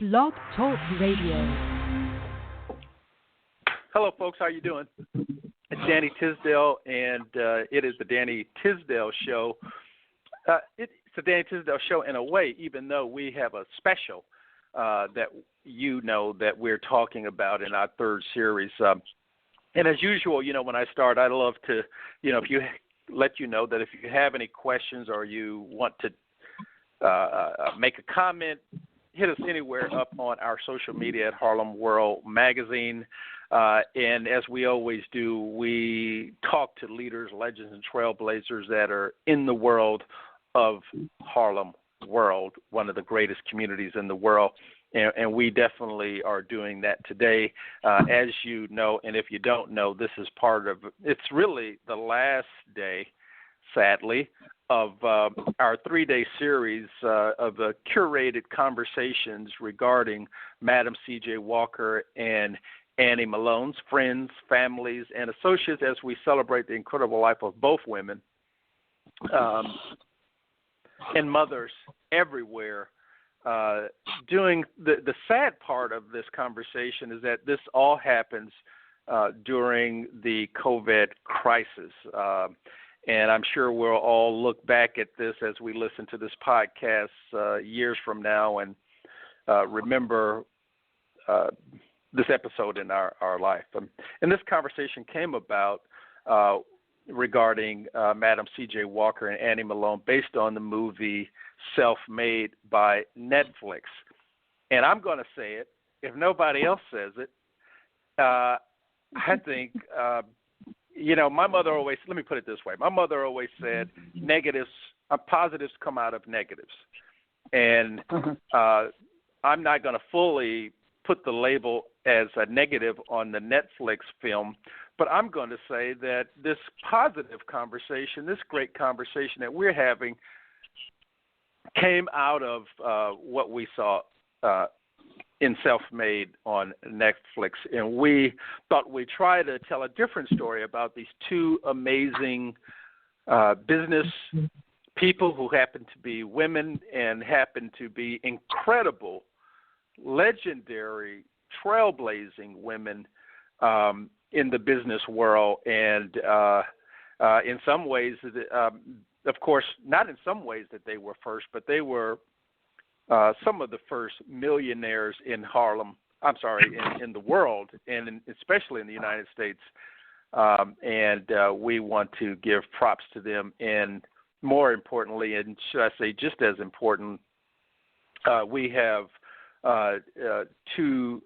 Blog Talk Radio. Hello, folks. How you doing? It's Danny Tisdale, and it is the Danny Tisdale Show. It's the Danny Tisdale Show in a way, even though we have a special that you know that we're talking about in our third series. And as usual, when I start, I love to, if you let you know that if you have any questions or you want to make a comment, hit us anywhere up on our social media at Harlem World Magazine. And as we always do, we talk to leaders, legends, and trailblazers that are in the world of Harlem World, one of the greatest communities in the world. And we definitely are doing that today. As you know, and if you don't know, this is it's really the last day, sadly, of our 3-day series of curated conversations regarding Madam C.J. Walker and Annie Malone's friends, families, and associates as we celebrate the incredible life of both women and mothers everywhere. Doing the sad part of this conversation is that this all happens during the COVID crisis. And I'm sure we'll all look back at this as we listen to this podcast years from now and remember this episode in our life. And this conversation came about regarding Madam C.J. Walker and Annie Malone based on the movie Self-Made by Netflix. And I'm going to say it. If nobody else says it, I think, my mother always, let me put it this way. My mother always said positives come out of negatives. And I'm not going to fully put the label as a negative on the Netflix film, but I'm going to say that this positive conversation, this great conversation that we're having, came out of what we saw in Self-Made on Netflix. And we thought we'd try to tell a different story about these two amazing business people who happen to be women and happen to be incredible, legendary, trailblazing women in the business world. And in some ways, of course, not in some ways that they were first, but they were some of the first millionaires in in the world, and especially in the United States. And we want to give props to them. And more importantly, and should I say just as important, we have two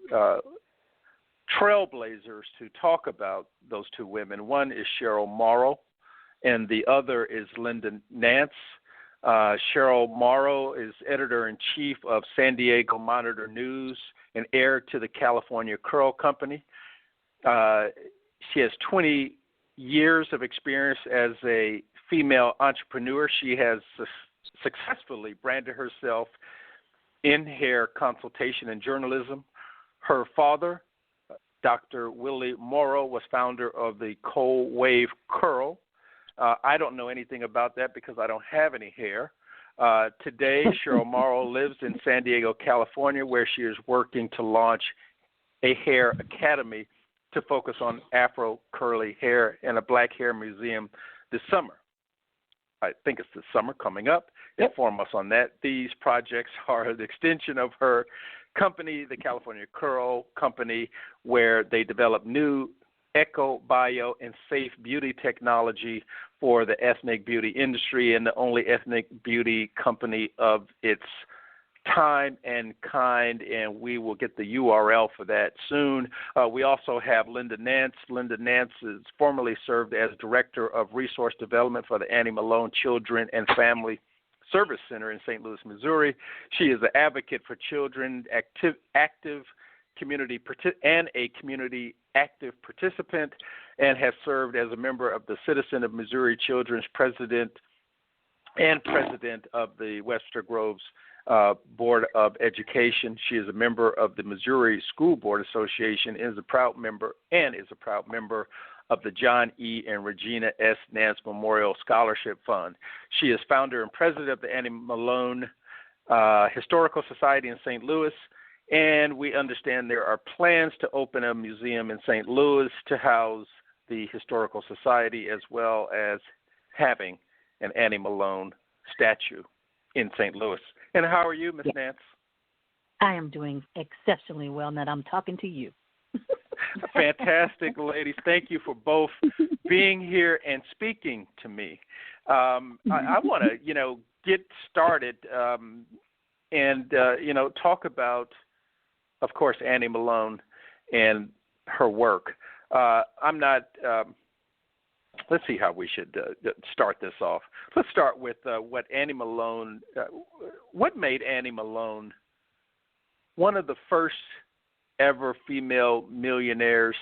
trailblazers to talk about those two women. One is Cheryl Morrow, and the other is Nance. Cheryl Morrow is editor-in-chief of San Diego Monitor News and heir to the California Curl Company. She has 20 years of experience as a female entrepreneur. She has successfully branded herself in hair consultation and journalism. Her father, Dr. Willie Morrow, was founder of the Cold Wave Curl. I don't know anything about that because I don't have any hair. Today, Cheryl Morrow lives in San Diego, California, where she is working to launch a hair academy to focus on Afro curly hair and a black hair museum this summer. I think it's this summer coming up. Yep. Inform us on that. These projects are the extension of her company, the California Curl Company, where they develop new eco, bio, and safe beauty technology for the ethnic beauty industry, and the only ethnic beauty company of its time and kind, and we will get the URL for that soon. We also have Nance. Nance is formerly served as Director of Resource Development for the Annie Malone Children and Family Service Center in St. Louis, Missouri. She is an advocate for children, active community and a community active participant, and has served as a member of the Citizen of Missouri Children's President and President of the Webster Groves Board of Education. She is a member of the Missouri School Board Association and is a proud member of the John E. and Regina S. Nance Memorial Scholarship Fund. She is founder and president of the Annie Malone Historical Society in St. Louis And we understand there are plans to open a museum in St. Louis to house the Historical Society, as well as having an Annie Malone statue in St. Louis. And how are you, Miss Nance? I am doing exceptionally well now that I'm talking to you. Fantastic, ladies. Thank you for both being here and speaking to me. I want to, get started and talk about, of course, Annie Malone and her work. I'm not. Let's see how we should start this off. Let's start with what Annie Malone. What made Annie Malone one of the first ever female millionaires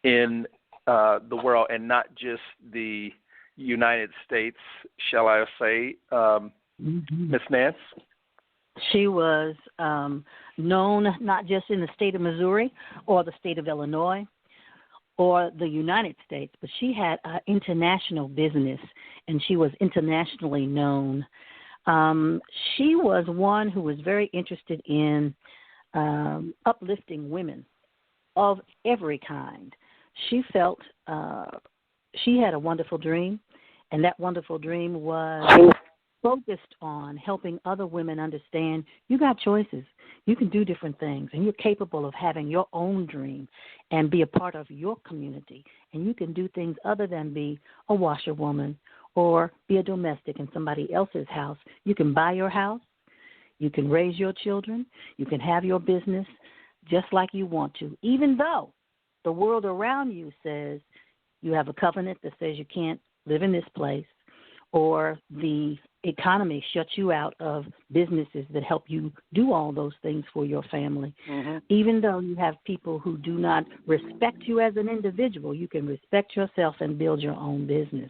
in the world, and not just the United States, shall I say, Miss Nance? She was known not just in the state of Missouri or the state of Illinois or the United States, but she had international business, and she was internationally known. She was one who was very interested in uplifting women of every kind. She felt she had a wonderful dream, and that wonderful dream was focused on helping other women understand you got choices. You can do different things, and you're capable of having your own dream and be a part of your community. And you can do things other than be a washerwoman or be a domestic in somebody else's house. You can buy your house. You can raise your children. You can have your business just like you want to, even though the world around you says you have a covenant that says you can't live in this place, or the economy shuts you out of businesses that help you do all those things for your family. Mm-hmm. Even though you have people who do not respect you as an individual, you can respect yourself and build your own business.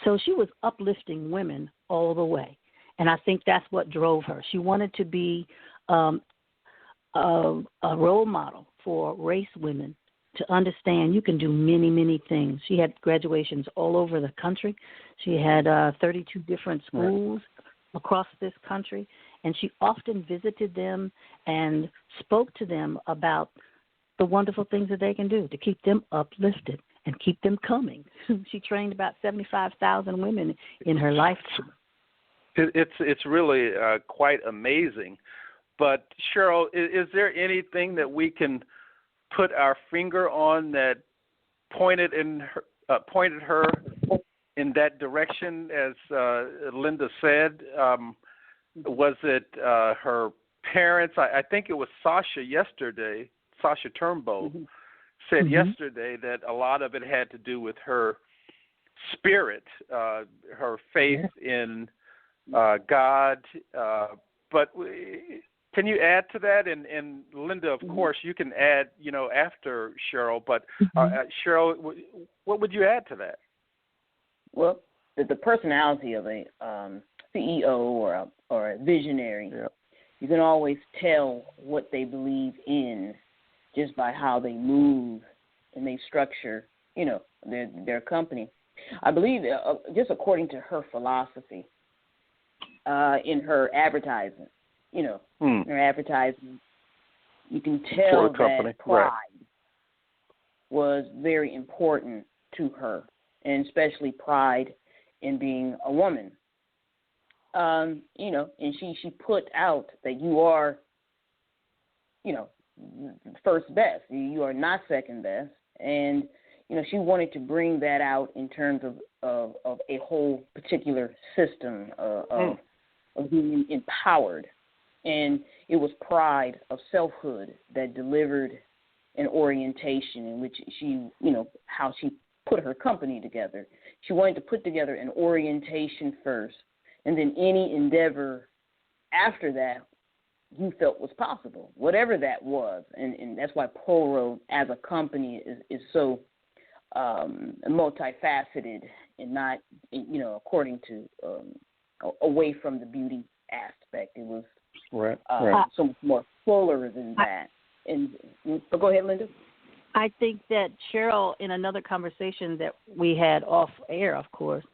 So she was uplifting women all the way. And I think that's what drove her. She wanted to be a role model for race women to understand you can do many, many things. She had graduations all over the country. She had 32 different schools across this country, and she often visited them and spoke to them about the wonderful things that they can do to keep them uplifted and keep them coming. She trained about 75,000 women in her lifetime. It's really quite amazing. But, Cheryl, is there anything that we can put our finger on that pointed her in that direction, as Linda said? Was it her parents? I think it was Sasha Turnbo, said yesterday that a lot of it had to do with her spirit, her faith in God. But can you add to that? And Linda, of course, you can add, after Cheryl. But Cheryl, what would you add to that? Well, the personality of a CEO or a visionary, you can always tell what they believe in just by how they move and they structure, their company. I believe, just according to her philosophy, in her advertising, her advertising, you can tell that pride was very important to her, and especially pride in being a woman. And she put out that you are, first best. You are not second best. And, she wanted to bring that out in terms of a whole particular system of being empowered. And it was pride of selfhood that delivered an orientation in which she, how she put her company together. She wanted to put together an orientation first, and then any endeavor after that you felt was possible, whatever that was. And that's why Morrow as a company is so multifaceted and not, according to, away from the beauty aspect. It was so much more fuller than that. But go ahead, Linda. I think that Cheryl, in another conversation that we had off air, of course,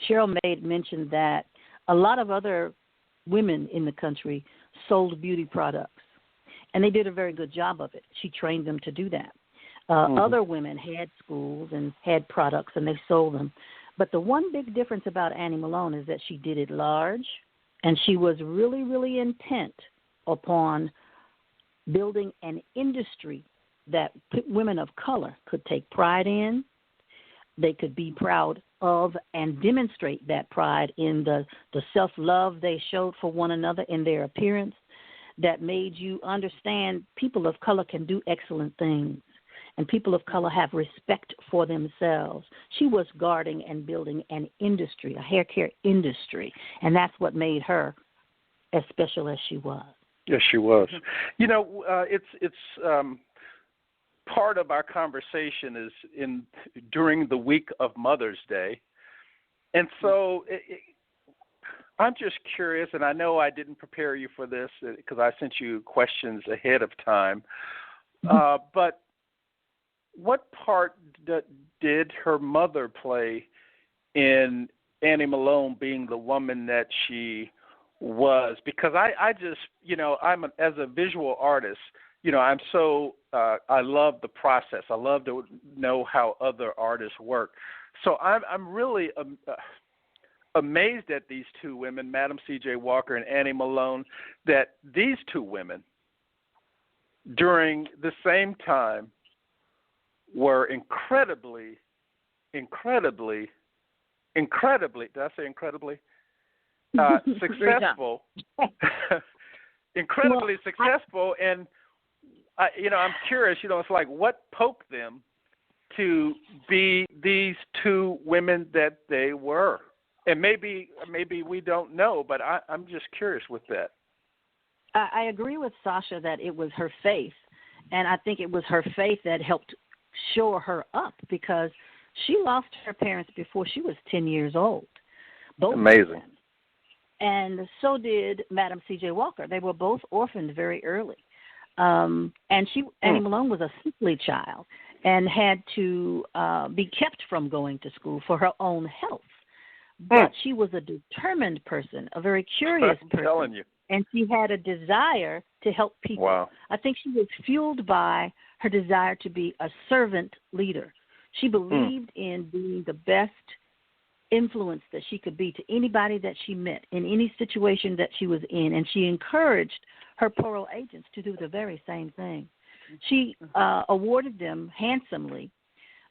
Cheryl made mention that a lot of other women in the country sold beauty products. And they did a very good job of it. She trained them to do that. Other women had schools and had products, and they sold them. But the one big difference about Annie Malone is that she did it large, and she was really, really intent upon building an industry that women of color could take pride in. They could be proud of and demonstrate that pride in the self-love they showed for one another in their appearance that made you understand people of color can do excellent things. And people of color have respect for themselves. She was guarding and building an industry, a hair care industry, and that's what made her as special as she was. Yes, she was. You know, it's part of our conversation is during the week of Mother's Day, and so I'm just curious, and I know I didn't prepare you for this because I sent you questions ahead of time, but what part did her mother play in Annie Malone being the woman that she was? Because I just, you know, as a visual artist, you know, I'm so, I love the process. I love to know how other artists work. So I'm really amazed at these two women, Madam C.J. Walker and Annie Malone, that these two women, during the same time, were incredibly, did I say incredibly? Successful. Incredibly successful. And, you know, I'm curious, you know, it's like what poked them to be these two women that they were? And maybe we don't know, but I'm just curious with that. I agree with Sasha that it was her faith, and I think it was her faith that helped shore her up because she lost her parents before she was 10 years old. Both amazing. And so did Madam C.J. Walker. They were both orphaned very early. And Annie Malone was a sickly child and had to be kept from going to school for her own health. But she was a determined person, a very curious person. I'm telling you. And she had a desire to help people. Wow. I think she was fueled by her desire to be a servant leader. She believed in being the best influence that she could be to anybody that she met in any situation that she was in, and she encouraged her parole agents to do the very same thing. She awarded them handsomely,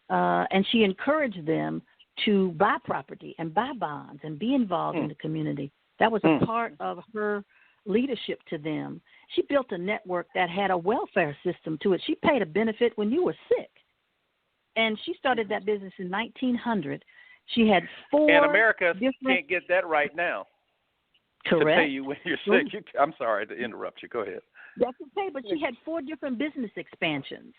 and she encouraged them to buy property and buy bonds and be involved in the community. That was a part of her leadership to them. She built a network that had a welfare system to it. She paid a benefit when you were sick. And she started that business in 1900. She had four. And America can't get that right now. Correct. To pay you when you're sick. I'm sorry to interrupt you. Go ahead. That's okay, but she had four different business expansions.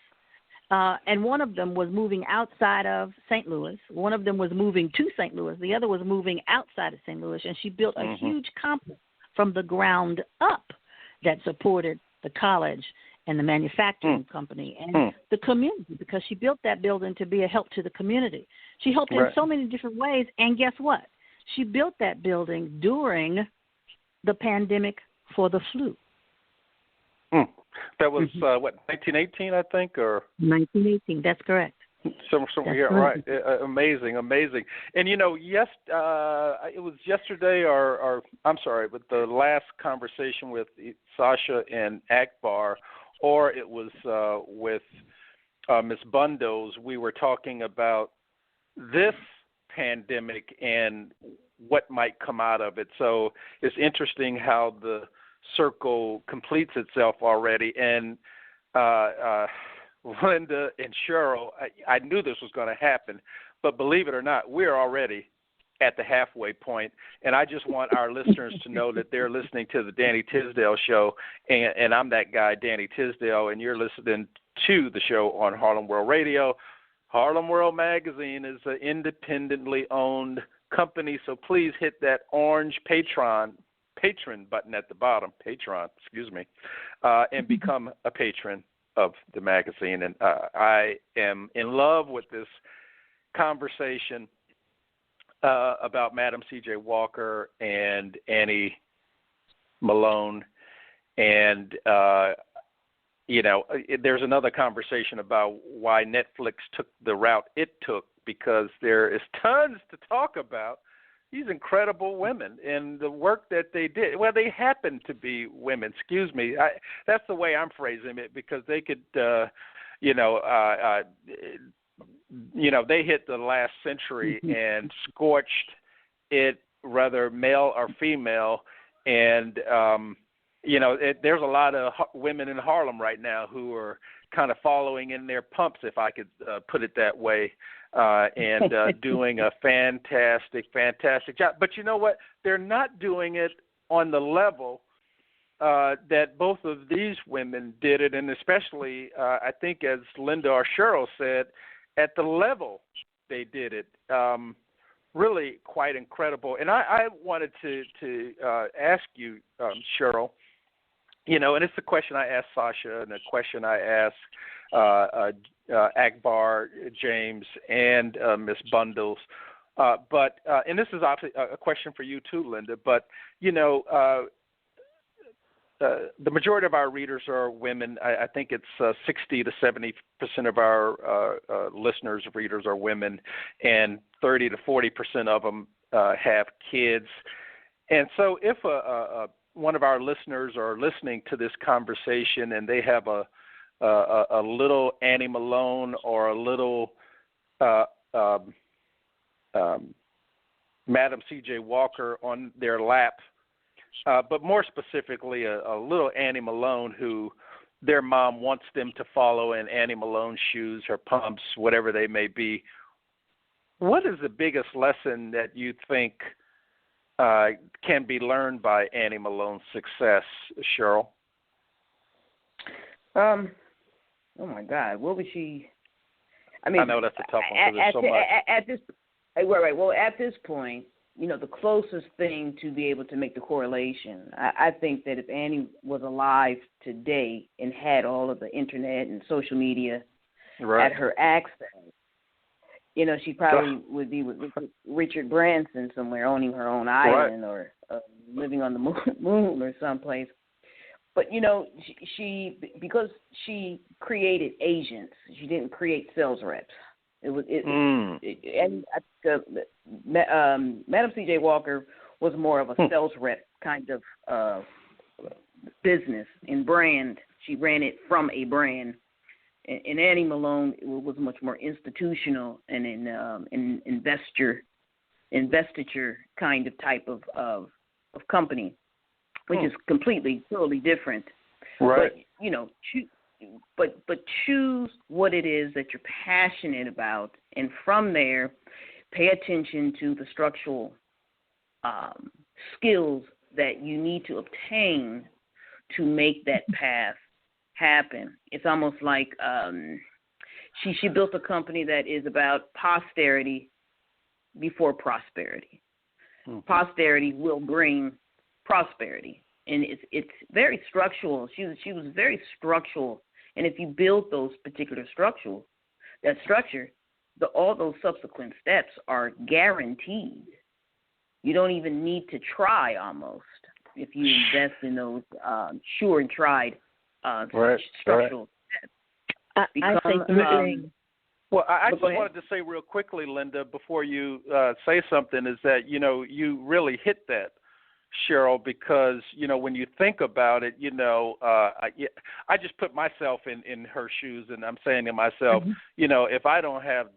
And one of them was moving outside of St. Louis. One of them was moving to St. Louis. The other was moving outside of St. Louis. And she built a huge complex from the ground up that supported the college and the manufacturing company and the community, because she built that building to be a help to the community. She helped in so many different ways, and guess what? She built that building during the pandemic for the flu. That was, 1918, I think, or? 1918, that's correct. Somewhere, right. Amazing. And, you know, it was yesterday but the last conversation with Sasha and Agbara, or it was with Ms. Bundles, we were talking about this pandemic and what might come out of it. So it's interesting how the circle completes itself already. And Linda and Cheryl, I knew this was going to happen, but believe it or not, we're already at the halfway point, and I just want our listeners to know that they're listening to the Danny Tisdale Show, and I'm that guy, Danny Tisdale, and you're listening to the show on Harlem World Radio. Harlem World Magazine is an independently owned company, so please hit that orange patron button at the bottom, and become a patron of the magazine. And I am in love with this conversation about Madam C.J. Walker and Annie Malone. And there's another conversation about why Netflix took the route it took, because there is tons to talk about these incredible women and the work that they did. Well, they happen to be women. Excuse me. That's the way I'm phrasing it, because they could, they hit the last century and scorched it, whether male or female, and there's a lot of women in Harlem right now who are kind of following in their pumps, if I could put it that way, and doing a fantastic job. But you know what? They're not doing it on the level that both of these women did it, and especially, I think, as Linda or Cheryl said, at the level they did it. Really quite incredible. And I wanted to ask you, Cheryl, and it's the question I asked Sasha and the question I asked Agbara, James, and Miss Bundles. And this is obviously a question for you too, Linda, but, the majority of our readers are women. I think it's 60 to 70% of our listeners, readers are women, and 30 to 40% of them have kids. And so if one of our listeners are listening to this conversation and they have a little Annie Malone or a little Madam C.J. Walker on their lap, but more specifically a little Annie Malone who their mom wants them to follow in Annie Malone's shoes, her pumps, whatever they may be, what is the biggest lesson that you think can be learned by Annie Malone's success, Cheryl? Oh my God, what was she? I mean, I know that's a tough one because there's so much. At this point, the closest thing to be able to make the correlation, I think that if Annie was alive today and had all of the internet and social media at her access, she probably would be with Richard Branson somewhere, owning her own island or living on the moon or someplace. But, she because she created agents, she didn't create sales reps. And Madam C.J. Walker was more of a sales rep kind of business and brand. She ran it from a brand. And Annie Malone was much more institutional and an investiture kind of type of company, which is totally different. Right. But but choose what it is that you're passionate about, and from there, pay attention to the structural skills that you need to obtain to make that path happen. It's almost like she built a company that is about posterity before prosperity. Mm-hmm. Posterity will bring prosperity, and it's very structural. She was very structural, and if you build those particular structure, all those subsequent steps are guaranteed. You don't even need to try almost if you invest in those sure and tried structural steps. Well, I just wanted to say real quickly, Linda, before you say something, is that, you really hit that, Cheryl, because, when you think about it, I just put myself in her shoes, and I'm saying to myself, if I don't have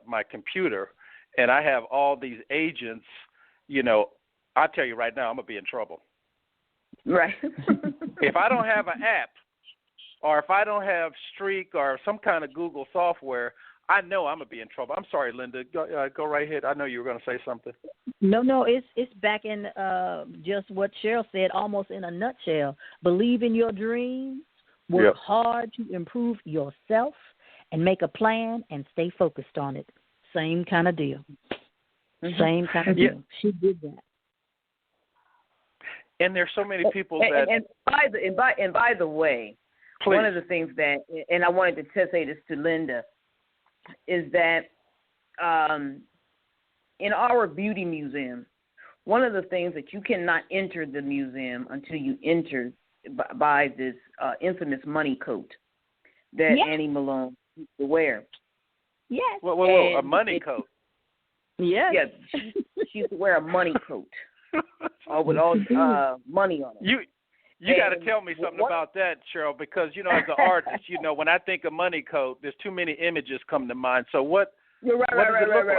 my computer and I have all these agents, I tell you right now, I'm going to be in trouble. Right. If I don't have an app, or if I don't have Streak or some kind of Google software, I know I'm going to be in trouble. I'm sorry, Linda. Go right ahead. I know you were going to say something. No, it's back in just what Cheryl said, almost in a nutshell. Believe in your dreams, work hard to improve yourself, and make a plan and stay focused on it. Same kind of deal. Same kind of deal. She did that. And there's so many people that. And by the way, please. One of the things that, and I wanted to say this to Linda, is that in our beauty museum, one of the things that you cannot enter the museum until you enter by this infamous money coat that Annie Malone used to wear. Yes. Whoa, a money coat. Yes. Yeah, she used to wear a money coat with all money on it. You got to tell me something about that, Cheryl, because, as an artist, when I think of money coat, there's too many images come to mind. So what? You're right, what does it look like?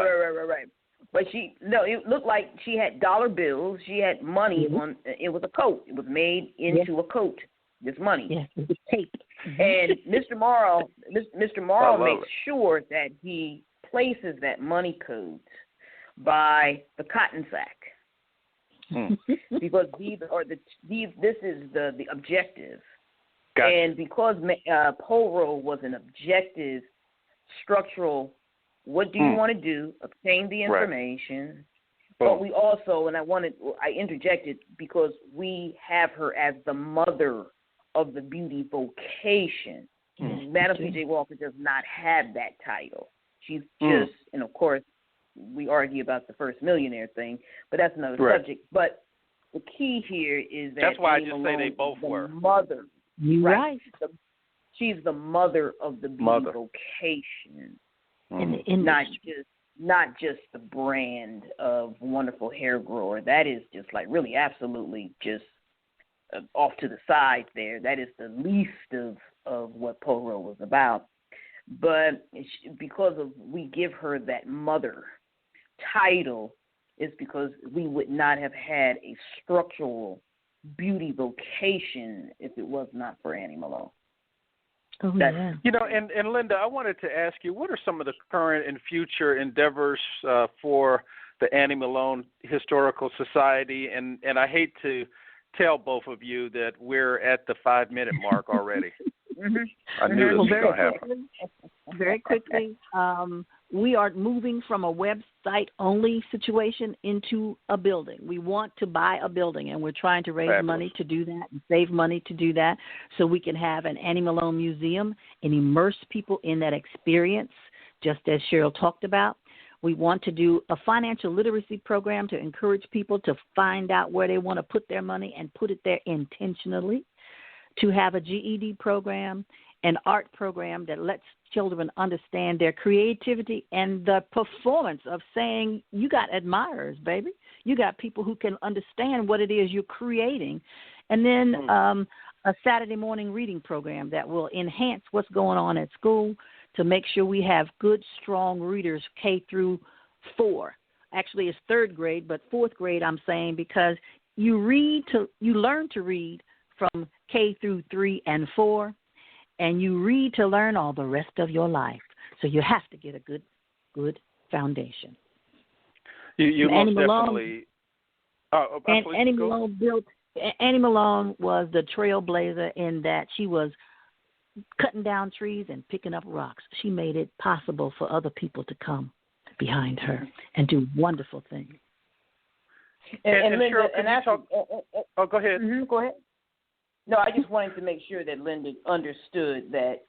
right. But it looked like she had dollar bills. She had money on. It was a coat. It was made into a coat. This money. Yes, it was tape. And Mr. Morrow makes sure that he places that money coat by the cotton sack. Because this is the objective. Gotcha. And because Morrow was an objective, structural, what do you want to do? Obtain the information. Right. But we also, and I interjected because we have her as the mother of the beauty vocation. Madam C.J. Walker does not have that title. She's just, and of course, we argue about the first millionaire thing, but that's another subject. But the key here is that that's why Annie I just Malone say they both were mother. You're right. She's the mother of the beauty vocation, not just the brand of wonderful hair grower. That is just like really absolutely just off to the side there. That is the least of what Morrow was about. But because we give her that mother title, is because we would not have had a structural beauty vocation if it was not for Annie Malone. Oh, yeah. And Linda, I wanted to ask you, what are some of the current and future endeavors for the Annie Malone Historical Society? And I hate to tell both of you that we're at the 5-minute mark already. I knew this was going to happen. Very quickly, we are moving from a website-only situation into a building. We want to buy a building, and we're trying to raise money to do that and save money to do that so we can have an Annie Malone museum and immerse people in that experience, just as Cheryl talked about. We want to do a financial literacy program to encourage people to find out where they want to put their money and put it there intentionally, to have a GED program, an art program that lets children understand their creativity and the performance of saying, you got admirers, baby. You got people who can understand what it is you're creating. And then a Saturday morning reading program that will enhance what's going on at school to make sure we have good, strong readers K through 4. Actually, it's 3rd grade, but 4th grade I'm saying, because you learn to read from K through 3 and 4, and you read to learn all the rest of your life. So you have to get a good foundation. You most definitely. Annie Malone was the trailblazer in that she was cutting down trees and picking up rocks. She made it possible for other people to come behind her and do wonderful things. And Linda, Cheryl, go ahead. Mm-hmm, go ahead. No, I just wanted to make sure that Linda understood that,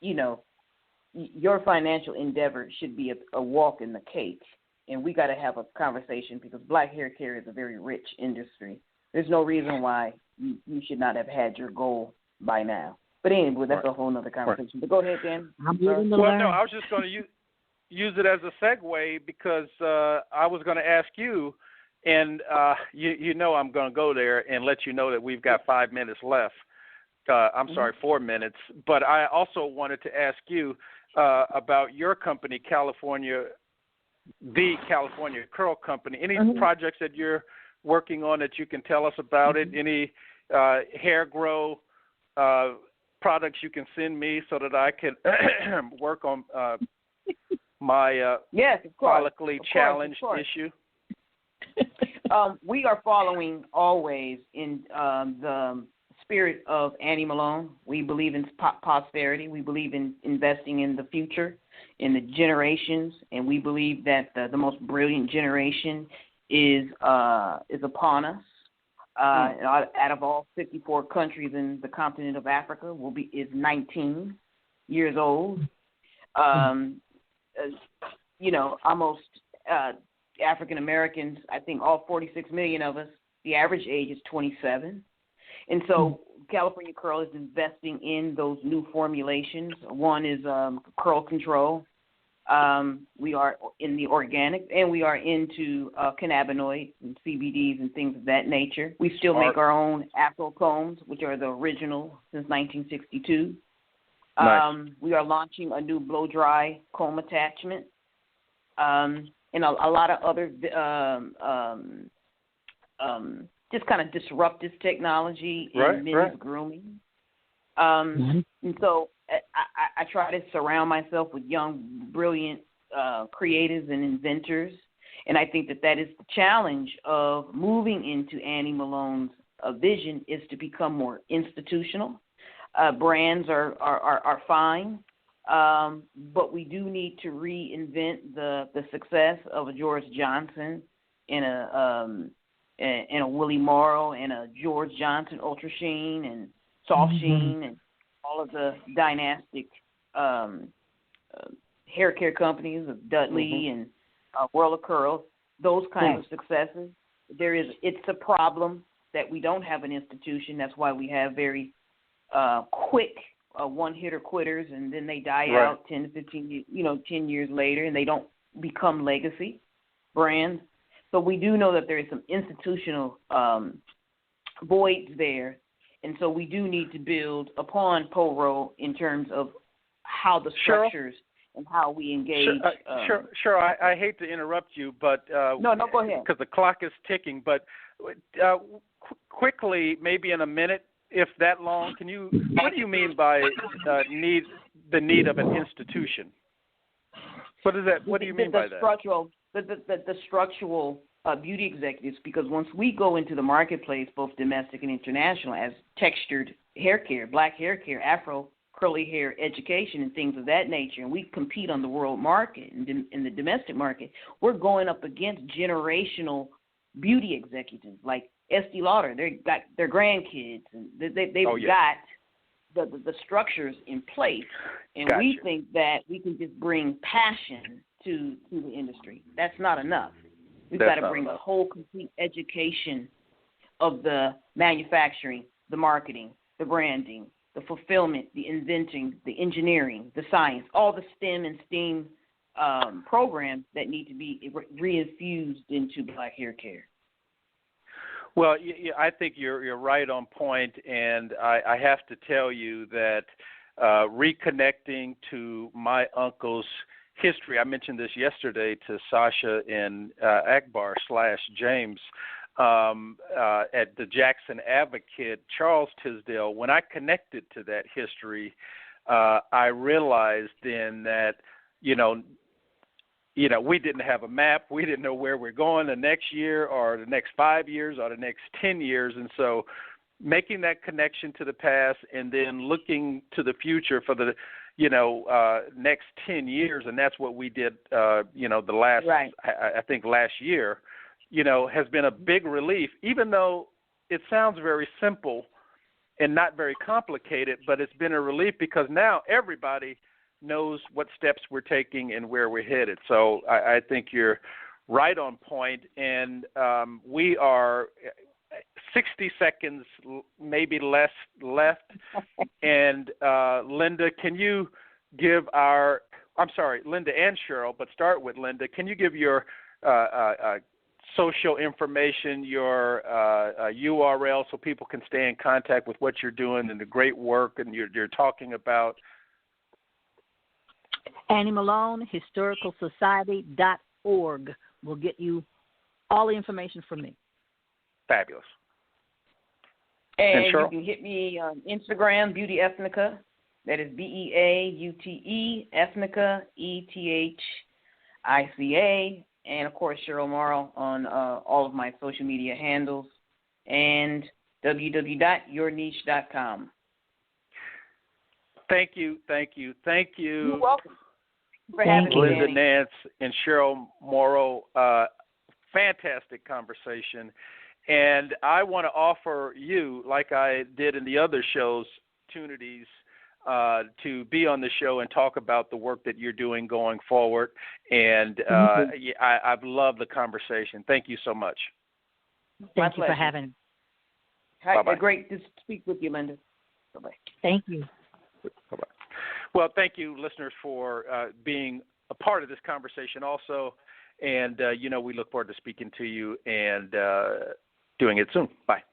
your financial endeavor should be a walk in the cake. And we got to have a conversation because black hair care is a very rich industry. There's no reason why you should not have had your goal by now. But anyway, that's a whole other conversation. Right. But go ahead, Dan. I'm willing to learn. No, I was just going to use it as a segue because I was going to ask you, and I'm going to go there and let you know that we've got 5 minutes left. 4 minutes. But I also wanted to ask you about your company, the California Curl Company. Any projects that you're working on that you can tell us about it? Any hair grow products you can send me so that I can work on my follically challenged issue? We are following always in the spirit of Annie Malone. We believe in posterity. We believe in investing in the future, in the generations, and we believe that the most brilliant generation is upon us. Out of all 54 countries in the continent of Africa, is 19 years old. Almost African Americans. I think all 46 million of us. The average age is 27. And so California Curl is investing in those new formulations. One is curl control. We are in the organic, and we are into cannabinoids and CBDs and things of that nature. We still make our own Afro combs, which are the original since 1962. Nice. We are launching a new blow-dry comb attachment, and a lot of other just kind of disruptive technology in men's grooming. And so I try to surround myself with young, brilliant creatives and inventors, and I think that is the challenge of moving into Annie Malone's vision, is to become more institutional. Brands are fine, but we do need to reinvent the success of a George Johnson and a Willie Morrow and a George Johnson Ultra Sheen and Soft Sheen and all of the dynastic hair care companies of Dudley and World of Curls, those kinds of successes. It's a problem that we don't have an institution. That's why we have very quick one-hitter quitters, and then they die out 10 to 15, 10 years later, and they don't become legacy brands. So we do know that there is some institutional voids there, and so we do need to build upon Poro in terms of how the structures and how we engage. Sure. I hate to interrupt you, but no, go ahead. Because the clock is ticking. But quickly, maybe in a minute, if that long, what do you mean by the need of an institution? What is that? What do you mean by that? The structural beauty executives, because once we go into the marketplace, both domestic and international, as textured hair care, black hair care, Afro curly hair education, and things of that nature, and we compete on the world market and in the domestic market, we're going up against generational beauty executives like Estee Lauder. They got their grandkids, and they've got the structures in place, and we think that we can just bring passion to the industry. That's not enough. We've got to bring a whole complete education of the manufacturing, the marketing, the branding, the fulfillment, the inventing, the engineering, the science, all the STEM and STEAM programs that need to be reinfused into black hair care. Well, I think you're right on point, and I have to tell you that reconnecting to my uncle's history, I mentioned this yesterday to Sasha and Agbara / James at the Jackson Advocate, Charles Tisdale. When I connected to that history, I realized then that, we didn't have a map. We didn't know where we're going the next year or the next 5 years or the next 10 years. And so making that connection to the past and then looking to the future for the, next 10 years, and that's what we did, the last, I think last year, has been a big relief, even though it sounds very simple and not very complicated, but it's been a relief because now everybody knows what steps we're taking and where we're headed. So I think you're right on point, and we are 60 seconds, maybe less left. And Linda, can you give Linda and Cheryl, but start with Linda. Can you give your social information, your URL, so people can stay in contact with what you're doing and the great work and you're talking about? Annie Malone, historicalsociety.org will get you all the information from me. Fabulous. And you can hit me on Instagram, Beauty Ethnica. That is BEAUTE, Ethnica, ETHICA. And, of course, Cheryl Morrow on all of my social media handles. And www.yourniche.com. Thank you. You're welcome. For having me, Linda Nance and Cheryl Morrow, fantastic conversation. And I want to offer you, like I did in the other shows, opportunities to be on the show and talk about the work that you're doing going forward. And I've loved the conversation. Thank you so much. Thank you for having me. Bye-bye. Great to speak with you, Linda. Bye-bye. Thank you. Bye-bye. Well, thank you, listeners, for being a part of this conversation also. And, we look forward to speaking to you and doing it soon. Bye.